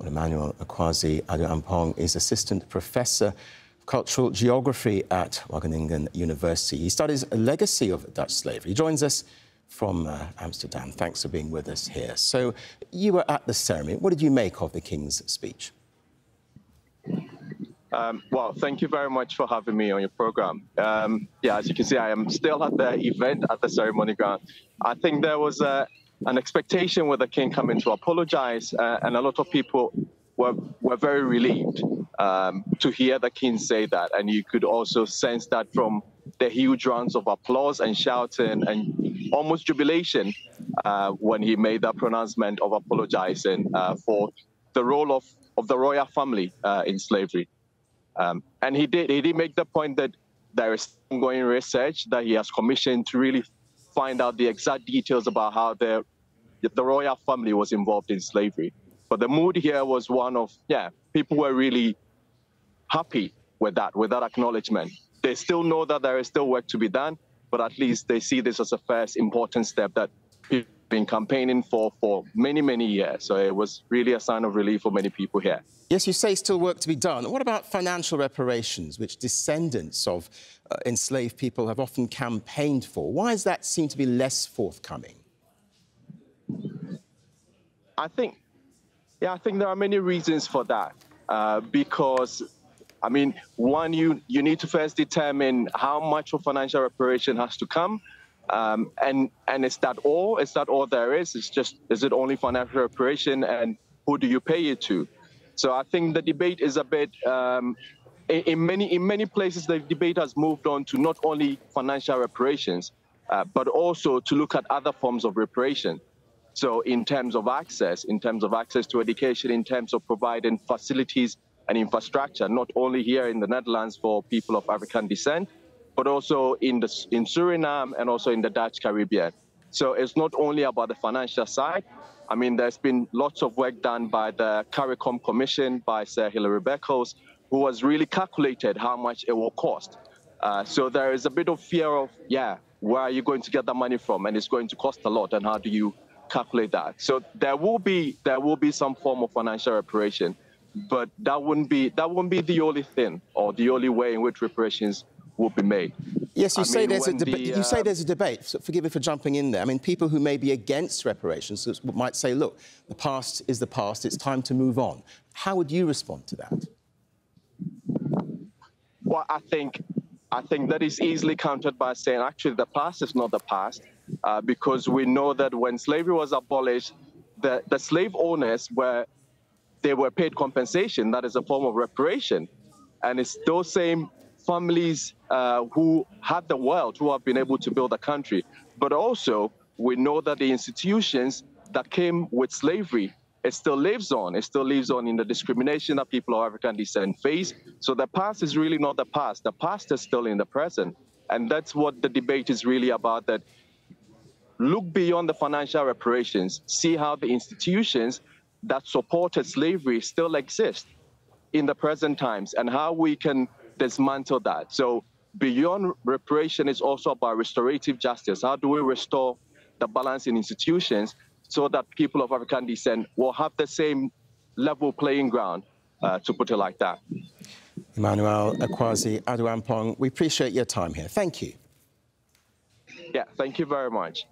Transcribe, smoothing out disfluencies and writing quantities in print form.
Well, Emmanuel Adu-Ampong is Assistant Professor of Cultural Geography at Wageningen University. He studies a legacy of Dutch slavery. He joins us from Amsterdam. Thanks for being with us here. So, you were at the ceremony. What did you make of the King's speech? Well, thank you very much for having me on your program. Yeah, as you can see, I am still at the event at the ceremony ground. I think there was an expectation with the King coming to apologize, and a lot of people were very relieved to hear the King say that. And you could also sense that from the huge rounds of applause and shouting and almost jubilation when he made that pronouncement of apologizing for the role of the royal family in slavery. And he did make the point that there is ongoing research that he has commissioned to really find out the exact details about how the royal family was involved in slavery. But the mood here was one of, people were really happy with that acknowledgement. They still know that there is still work to be done, but at least they see this as a first important step that people have been campaigning for many, many years. So it was really a sign of relief for many people here. Yes, you say still work to be done. What about financial reparations, which descendants of enslaved people have often campaigned for? Why does that seem to be less forthcoming? I think there are many reasons for that. Because, I mean, one, you need to first determine how much of financial reparation has to come. And is that all? Is that all there is? Is it only financial reparation, and who do you pay it to? So I think the debate is a bit, in many places, the debate has moved on to not only financial reparations, but also to look at other forms of reparation. So in terms of access to education, in terms of providing facilities and infrastructure, not only here in the Netherlands for people of African descent, but also in Suriname and also in the Dutch Caribbean. So it's not only about the financial side. I mean, there's been lots of work done by the CARICOM Commission, by Sir Hilary Beckles, who has really calculated how much it will cost. So there is a bit of fear of, where are you going to get the money from? And it's going to cost a lot, and how do you calculate that? So there will be some form of financial reparation, but that wouldn't be the only thing or the only way in which reparations will be made. Yes, you say there's a debate. You say there's a debate. So forgive me for jumping in there. I mean, people who may be against reparations might say, look, the past is the past. It's time to move on. How would you respond to that? Well, I think that is easily countered by saying, actually, the past is not the past, because we know that when slavery was abolished, the slave owners were paid compensation. That is a form of reparation. And it's those same families who had the wealth, who have been able to build a country. But also, we know that the institutions that came with slavery, it still lives on. It still lives on in the discrimination that people of African descent face. So the past is really not the past. The past is still in the present. And that's what the debate is really about, that look beyond the financial reparations, see how the institutions that supported slavery still exist in the present times and how we can dismantle that. So beyond reparation is also about restorative justice. How do we restore the balance in institutions so that people of African descent will have the same level playing ground, to put it like that? Emmanuel Adu-Ampong, we appreciate your time here. Thank you. Yeah, thank you very much.